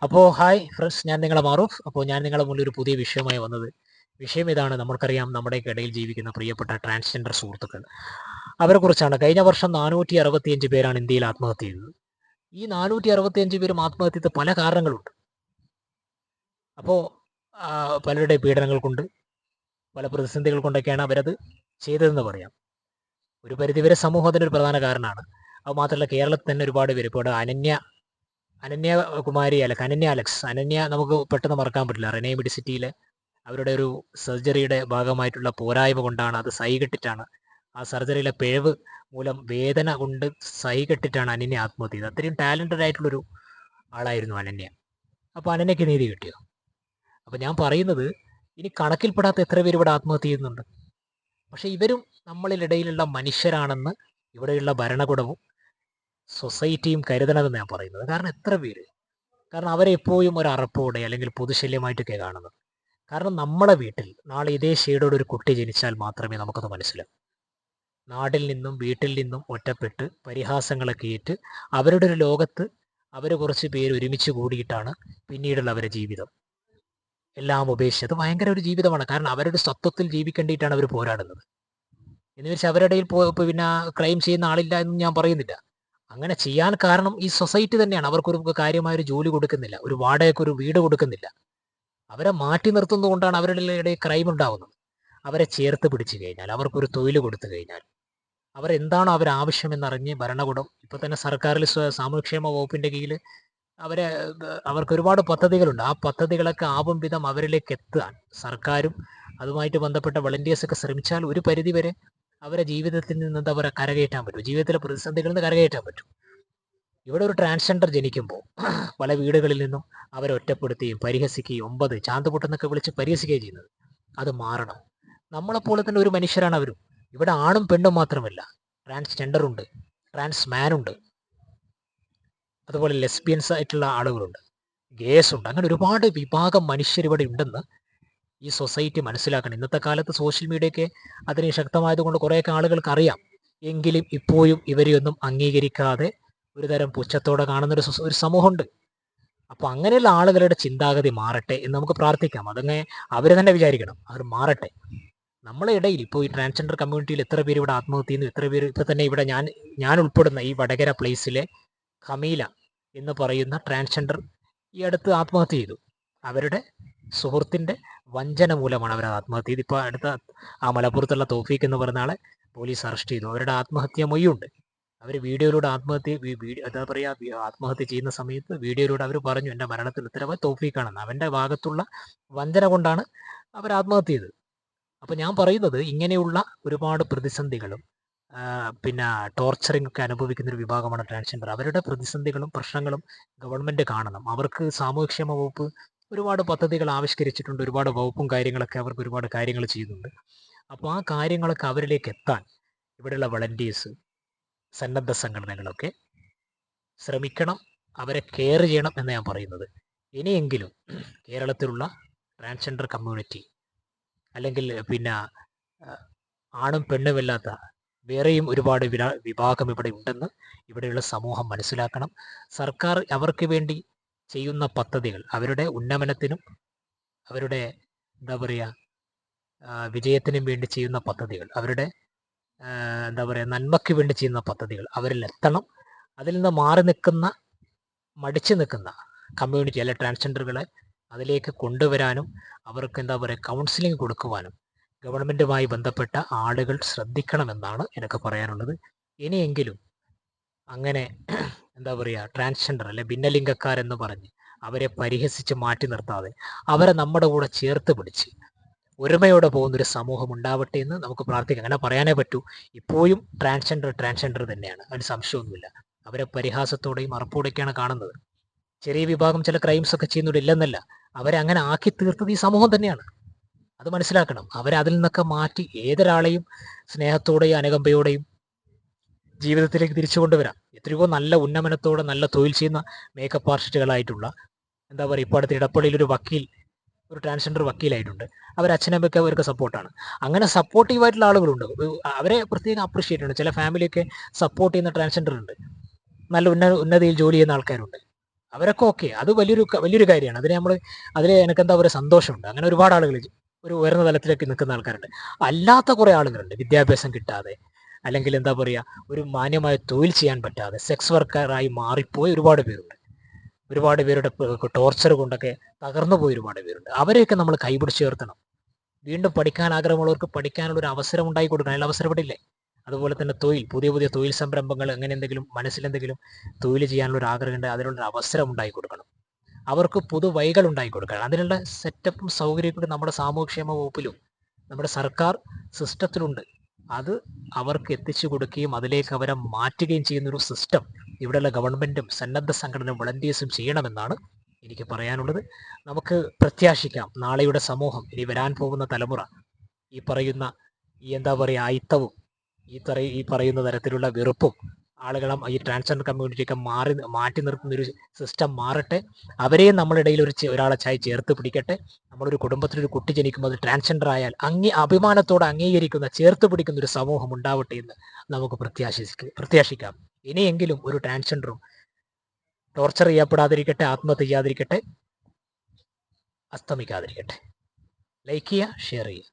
അപ്പോൾ hi friends, ഞാൻ നിങ്ങളെ മാറൂഫ്. അപ്പോൾ ഞാൻ നിങ്ങളുടെ മുന്നിൽ ഒരു പുതിയ വിഷയമായി വന്നത്. വിഷയം ഇതാണ്: നമുക്കറിയാം, നമ്മുടെ ഇടയിൽ ജീവിക്കുന്ന പ്രിയപ്പെട്ട ട്രാൻസ്ജെൻഡർ സുഹൃത്തുക്കൾ, അവരെക്കുറിച്ചാണ്. കഴിഞ്ഞ വർഷം 465 പേരാണ് ഇന്ത്യയിൽ ആത്മഹത്യ ചെയ്തത്. ഈ 465 പേരും ആത്മഹത്യ ചെയ്ത പല കാരണങ്ങളുണ്ട്. അപ്പോൾ പലരുടെ പീഡനങ്ങൾ കൊണ്ട്, പല പ്രതിസന്ധികൾ കൊണ്ടൊക്കെയാണ് അവരത് ചെയ്തതെന്ന് പറയാം. ഒരു പരിധിവരെ സമൂഹം അതിനൊരു പ്രധാന കാരണമാണ്. അത് മാത്രമല്ല, കേരളത്തിൽ തന്നെ ഒരുപാട് പേര്, ഇപ്പോൾ അനന്യ കുമാരി അലക്സ്, അനന്യ നമുക്ക് പെട്ടെന്ന് മറക്കാൻ പറ്റില്ല. റെനെ മെഡിസിറ്റിയിലെ അവരുടെ ഒരു സർജറിയുടെ ഭാഗമായിട്ടുള്ള പോരായ്മ കൊണ്ടാണ്, അത് സഹികെട്ടിട്ടാണ്, ആ സർജറിയിലെ പിഴവ് മൂലം വേദന കൊണ്ട് സഹികെട്ടിട്ടാണ് അനന്യ ആത്മഹത്യ ചെയ്തത്. അത്രയും ടാലൻറ്റഡ് ആയിട്ടുള്ളൊരു ആളായിരുന്നു അനന്യ. അപ്പോൾ അനന്യക്ക് നീതി കിട്ടിയോ? അപ്പോൾ ഞാൻ പറയുന്നത്, ഇനി കണക്കിൽപ്പെടാത്ത എത്ര പേര് ഇവിടെ ആത്മഹത്യ ചെയ്യുന്നുണ്ട്. പക്ഷേ ഇവരും നമ്മളിലിടയിലുള്ള മനുഷ്യരാണെന്ന് ഇവിടെയുള്ള ഭരണകൂടവും സൊസൈറ്റിയും കരുതണമെന്ന് ഞാൻ പറയുന്നത്. കാരണം എത്ര പേര്, കാരണം അവരെ എപ്പോഴും ഒരു അറപ്പോടെ അല്ലെങ്കിൽ പൊതുശല്യമായിട്ടൊക്കെ കാണുന്നത്. കാരണം നമ്മളെ വീട്ടിൽ നാളെ ഇതേ ഷെയ്ഡോടെ ഒരു കുട്ടി ജനിച്ചാൽ മാത്രമേ നമുക്കത് മനസ്സിലാവൂ. നാട്ടിൽ നിന്നും വീട്ടിൽ നിന്നും ഒറ്റപ്പെട്ട് പരിഹാസങ്ങളൊക്കെ ഏറ്റ് അവരുടെ ഒരു ലോകത്ത് അവർ കുറച്ച് പേര് ഒരുമിച്ച് കൂടിയിട്ടാണ് പിന്നീടുള്ള അവരുടെ ജീവിതം എല്ലാം ഉപേക്ഷിച്ച്. അത് ഭയങ്കര ഒരു ജീവിതമാണ്. കാരണം അവരുടെ സ്വത്വത്തിൽ ജീവിക്കേണ്ടിയിട്ടാണ് അവർ പോരാടുന്നത്. എന്ന് വെച്ചാൽ അവരുടെ ഇടയിൽ പിന്നെ ക്രൈം ചെയ്യുന്ന ആളില്ല എന്ന് ഞാൻ പറയുന്നില്ല. അങ്ങനെ ചെയ്യാൻ കാരണം ഈ സൊസൈറ്റി തന്നെയാണ്. അവർക്കൊരു കാര്യമായൊരു ജോലി കൊടുക്കുന്നില്ല, ഒരു വാടകയ്ക്ക് ഒരു വീട് കൊടുക്കുന്നില്ല. അവരെ മാറ്റി നിർത്തുന്നതുകൊണ്ടാണ് അവരുടെ ഇടയിൽ ക്രൈം ഉണ്ടാവുന്നത്. അവരെ ചേർത്ത് പിടിച്ചു കഴിഞ്ഞാൽ, അവർക്കൊരു തൊഴിൽ കൊടുത്തു കഴിഞ്ഞാൽ, അവരെന്താണോ അവരാവശ്യമെന്നറിഞ്ഞ് ഭരണകൂടം, ഇപ്പോൾ തന്നെ സർക്കാരിൽ സാമൂഹ്യക്ഷേമ വകുപ്പിൻ്റെ കീഴിൽ അവർക്ക് ഒരുപാട് പദ്ധതികളുണ്ട്. ആ പദ്ധതികളൊക്കെ ആവും വിധം അവരിലേക്ക് എത്താൻ സർക്കാരും അതുമായിട്ട് ബന്ധപ്പെട്ട വളണ്ടിയേഴ്സൊക്കെ ശ്രമിച്ചാൽ ഒരു പരിധിവരെ അവരെ ജീവിതത്തിൽ നിന്ന് അവരെ കരകയറ്റാൻ പറ്റും. ജീവിതത്തിലെ പ്രതിസന്ധികളിൽ നിന്ന് കരകയറ്റാൻ പറ്റും. ഇവിടെ ഒരു ട്രാൻസ്ജെൻഡർ ജനിക്കുമ്പോൾ പല വീടുകളിൽ നിന്നും അവരെ ഒറ്റപ്പെടുത്തുകയും പരിഹസിക്കുകയും 9 ചാന്തുപൊട്ടെന്നൊക്കെ വിളിച്ച് പരിഹസിക്കുകയും ചെയ്യുന്നത്. അത് മാറണം. നമ്മളെപ്പോലെ തന്നെ ഒരു മനുഷ്യരാണ് അവരും. ഇവിടെ ആണും പെണ്ണും മാത്രമല്ല, ട്രാൻസ്ജെൻഡർ ഉണ്ട്, ട്രാൻസ്മാൻ ഉണ്ട്, അതുപോലെ ലെസ്ബിയൻസ് ആയിട്ടുള്ള ആളുകളുണ്ട്, ഗേസ് ഉണ്ട്. അങ്ങനെ ഒരുപാട് വിഭാഗം മനുഷ്യരിവിടെ ഉണ്ടെന്ന് ഈ സൊസൈറ്റി മനസ്സിലാക്കണം. ഇന്നത്തെ കാലത്ത് സോഷ്യൽ മീഡിയയൊക്കെ അതിന് ശക്തമായതുകൊണ്ട് കുറേയൊക്കെ ആളുകൾക്ക് അറിയാം. എങ്കിലും ഇപ്പോഴും ഇവരെയൊന്നും അംഗീകരിക്കാതെ ഒരു തരം പുച്ഛത്തോടെ കാണുന്ന ഒരു സമൂഹമുണ്ട്. അപ്പോൾ അങ്ങനെയുള്ള ആളുകളുടെ ചിന്താഗതി മാറട്ടെ എന്ന് നമുക്ക് പ്രാർത്ഥിക്കാം. അതങ്ങനെ അവർ തന്നെ വിചാരിക്കണം, അവർ മാറട്ടെ. നമ്മളെ ഇടയിൽ ഇപ്പോൾ ഈ ട്രാൻസ്ജെൻഡർ കമ്മ്യൂണിറ്റിയിൽ എത്ര പേര് ഇവിടെ ആത്മഹത്യ ചെയ്യുന്നു, എത്ര പേര് ഇപ്പോൾ തന്നെ ഇവിടെ ഞാൻ ഉൾപ്പെടുന്ന ഈ വടകര പ്ലേസിലെ ഖമീല എന്ന് പറയുന്ന ട്രാൻസ്ജെൻഡർ ഈ അടുത്ത് ആത്മഹത്യ ചെയ്തു. അവരുടെ സുഹൃത്തിൻ്റെ വഞ്ചന മൂലമാണ് അവർ ആത്മഹത്യ ചെയ്ത്. ഇപ്പോൾ അടുത്ത മലപ്പുറത്തുള്ള തോഫീക്ക് എന്ന് പറയുന്ന ആളെ പോലീസ് അറസ്റ്റ് ചെയ്തു. അവരുടെ ആത്മഹത്യ മൊയ്യുണ്ട്. അവർ വീഡിയോയിലൂടെ എന്താ പറയുക, ആത്മഹത്യ ചെയ്യുന്ന സമയത്ത് വീഡിയോയിലൂടെ അവർ പറഞ്ഞു, എൻ്റെ മരണത്തിന് ഉത്തരവാദി തോഫീക്കാണെന്ന്. അവൻ്റെ ഭാഗത്തുള്ള വഞ്ചന കൊണ്ടാണ് അവർ ആത്മഹത്യ ചെയ്തത്. അപ്പോൾ ഞാൻ പറയുന്നത്, ഇങ്ങനെയുള്ള ഒരുപാട് പ്രതിസന്ധികളും പിന്നെ ടോർച്ചറിങ് ഒക്കെ അനുഭവിക്കുന്ന ഒരു വിഭാഗമാണ് ട്രാൻസ്ജെൻഡർ. അവരുടെ പ്രതിസന്ധികളും പ്രശ്നങ്ങളും ഗവൺമെൻറ് കാണണം. അവർക്ക് സാമൂഹ്യക്ഷേമ വകുപ്പ് ഒരുപാട് പദ്ധതികൾ ആവിഷ്കരിച്ചിട്ടുണ്ട്. ഒരുപാട് വകുപ്പും കാര്യങ്ങളൊക്കെ അവർക്ക് ഒരുപാട് കാര്യങ്ങൾ ചെയ്യുന്നുണ്ട്. അപ്പോൾ ആ കാര്യങ്ങളൊക്കെ അവരിലേക്ക് എത്താൻ ഇവിടെയുള്ള വളണ്ടിയേഴ്സ്, സന്നദ്ധ സംഘടനകളൊക്കെ ശ്രമിക്കണം. അവരെ കെയർ ചെയ്യണം എന്ന് ഞാൻ പറയുന്നത്. ഇനിയെങ്കിലും കേരളത്തിലുള്ള ട്രാൻസ്ജെൻഡർ കമ്മ്യൂണിറ്റി, അല്ലെങ്കിൽ പിന്നെ ആണും പെണ്ണുമില്ലാത്ത വേറെയും ഒരുപാട് വിഭാഗം ഇവിടെ ഉണ്ടെന്ന് ഇവിടെയുള്ള സമൂഹം മനസ്സിലാക്കണം. സർക്കാർ അവർക്ക് വേണ്ടി ചെയ്യുന്ന പദ്ധതികൾ, അവരുടെ ഉന്നമനത്തിനും അവരുടെ എന്താ പറയുക വിജയത്തിനും വേണ്ടി ചെയ്യുന്ന പദ്ധതികൾ, അവരുടെ എന്താ പറയുക നന്മയ്ക്ക് വേണ്ടി ചെയ്യുന്ന പദ്ധതികൾ അവരിൽ എത്തണം. അതിൽ നിന്ന് മാറി നിൽക്കുന്ന, മടിച്ചു നിൽക്കുന്ന കമ്മ്യൂണിറ്റി അല്ലെ ട്രാൻസ്ജെൻഡറുകളെ അതിലേക്ക് കൊണ്ടുവരാനും അവർക്ക് എന്താ പറയുക കൗൺസിലിംഗ് കൊടുക്കുവാനും ഗവൺമെൻറ്റുമായി ബന്ധപ്പെട്ട ആളുകൾ ശ്രദ്ധിക്കണമെന്നാണ് എനിക്ക് പറയാനുള്ളത്. ഇനിയെങ്കിലും അങ്ങനെ എന്താ പറയുക ട്രാൻസ്ജെൻഡർ അല്ലെ ഭിന്നലിംഗക്കാരെന്ന് പറഞ്ഞ് അവരെ പരിഹസിച്ച് മാറ്റി നിർത്താതെ അവരെ നമ്മുടെ കൂടെ ചേർത്ത് പിടിച്ച് ഒരുമയോടെ പോകുന്നൊരു സമൂഹം ഉണ്ടാവട്ടെ എന്ന് നമുക്ക് പ്രാർത്ഥിക്കാം. അങ്ങനെ പറയാനേ പറ്റൂ. ഇപ്പോഴും ട്രാൻസ്ജെൻഡർ തന്നെയാണ്, അതിന് സംശയമൊന്നുമില്ല. അവരെ പരിഹാസത്തോടെയും അറപ്പോടെയൊക്കെയാണ് കാണുന്നത്. ചെറിയ വിഭാഗം ചില ക്രൈംസ് ഒക്കെ ചെയ്യുന്നില്ലെന്നല്ല, അവരെ അങ്ങനെ ആക്കി തീർത്തത് ഈ സമൂഹം തന്നെയാണ്. അത് മനസ്സിലാക്കണം. അവരെ അതിൽ നിന്നൊക്കെ മാറ്റി ഏതൊരാളെയും സ്നേഹത്തോടെയും അനുകമ്പയോടെയും ജീവിതത്തിലേക്ക് തിരിച്ചു കൊണ്ടുവരാം. എത്രയോ നല്ല ഉന്നമനത്തോടെ നല്ല തൊഴിൽ ചെയ്യുന്ന മേക്കപ്പ് ആർട്ടിസ്റ്റുകളായിട്ടുള്ള എന്താ പറയുക, ഇപ്പോൾ അടുത്ത് ഇടപ്പള്ളിയിൽ ഒരു ട്രാൻസ്ജെൻഡർ വക്കീലായിട്ടുണ്ട്. അച്ഛനമ്മയ്ക്ക് അവർക്ക് സപ്പോർട്ടാണ്. അങ്ങനെ സപ്പോർട്ടീവായിട്ടുള്ള ആളുകളുണ്ട്. അവരെ പ്രത്യേകം അപ്രിഷ്യേറ്റ് ചെയ്യണം. ചില ഫാമിലിയൊക്കെ സപ്പോർട്ട് ചെയ്യുന്ന ട്രാൻസ്ജെൻഡർ ഉണ്ട്. നല്ല ഉന്നതിയിൽ ജോലി ചെയ്യുന്ന ആൾക്കാരുണ്ട്. അവരൊക്കെ ഓക്കെ, അത് വലിയൊരു കാര്യമാണ്. അതിൽ എനിക്ക് എന്താ പറയുക, സന്തോഷമുണ്ട്. അങ്ങനെ ഒരുപാട് ആളുകൾ ഒരു ഉയർന്ന തലത്തിലേക്ക് നിൽക്കുന്ന ആൾക്കാരുണ്ട്. അല്ലാത്ത കുറേ ആളുകളുണ്ട്, വിദ്യാഭ്യാസം കിട്ടാതെ, അല്ലെങ്കിൽ എന്താ പറയുക, ഒരു മാന്യമായ തൊഴിൽ ചെയ്യാൻ പറ്റാതെ സെക്സ് വർക്കറായി മാറിപ്പോയ ഒരുപാട് പേരുണ്ട്. ഒരുപാട് പേരുടെ ടോർച്ചർ കൊണ്ടൊക്കെ തകർന്നു പോയ ഒരുപാട് പേരുണ്ട്. അവരെയൊക്കെ നമ്മൾ കൈപിടിച്ച് ചേർത്തണം. വീണ്ടും പഠിക്കാൻ ആഗ്രഹമുള്ളവർക്ക് പഠിക്കാനുള്ള ഒരു അവസരം ഉണ്ടായി കൊടുക്കണം. അതിൽ അവസരപ്പെടില്ലേ? അതുപോലെ തന്നെ പുതിയ പുതിയ തൊഴിൽ സംരംഭങ്ങൾ, അങ്ങനെ എന്തെങ്കിലും മനസ്സിലെന്തെങ്കിലും തൊഴിൽ ചെയ്യാനുള്ള ഒരു ആഗ്രഹമുണ്ട്, അതിനുള്ള അവസരം ഉണ്ടായി കൊടുക്കണം. അവർക്ക് പുതുവഴികൾ ഉണ്ടായി കൊടുക്കണം. അതിനുള്ള സെറ്റപ്പും സൗകര്യങ്ങളും നമ്മുടെ സാമൂഹ്യക്ഷേമ വകുപ്പിലും നമ്മുടെ സർക്കാർ സിസ്റ്റത്തിലുണ്ട്. അത് അവർക്ക് എത്തിച്ചു കൊടുക്കുകയും അതിലേക്ക് അവരെ മാറ്റുകയും ചെയ്യുന്നൊരു സിസ്റ്റം ഇവിടെയുള്ള ഗവൺമെൻറ്റും സന്നദ്ധ സംഘടന വളണ്ടിയേഴ്സും ചെയ്യണമെന്നാണ് എനിക്ക് പറയാനുള്ളത്. നമുക്ക് പ്രത്യാശിക്കാം, നാളെയുടെ സമൂഹം, ഇനി വരാൻ പോകുന്ന തലമുറ ഈ പറയുന്ന എന്താ പറയുക, അയിത്തവും ഈ പറയുന്ന തരത്തിലുള്ള വെറുപ്പും ആളുകളും ഈ ട്രാൻസ്ജെൻഡർ കമ്മ്യൂണിറ്റിയൊക്കെ മാറ്റി നിർത്തുന്ന ഒരു സിസ്റ്റം മാറട്ടെ. അവരെയും നമ്മളിടയിൽ ഒരാളെ ചേർത്ത് പിടിക്കട്ടെ. നമ്മളൊരു കുടുംബത്തിലൊരു കുട്ടി ജനിക്കുമ്പോൾ അത് ട്രാൻസ്ജെൻഡർ ആയാൽ അഭിമാനത്തോടെ അംഗീകരിക്കുന്ന, ചേർത്ത് പിടിക്കുന്ന ഒരു സമൂഹം ഉണ്ടാവട്ടെ എന്ന് നമുക്ക് പ്രത്യാശിക്കാം. ഇനിയെങ്കിലും ഒരു ട്രാൻസ്ജെൻഡറും ടോർച്ചർ ചെയ്യപ്പെടാതിരിക്കട്ടെ, ആത്മഹത്യ ചെയ്യാതിരിക്കട്ടെ, അസ്തമിക്കാതിരിക്കട്ടെ. ലൈക്ക് ചെയ്യുക, ഷെയർ ചെയ്യുക.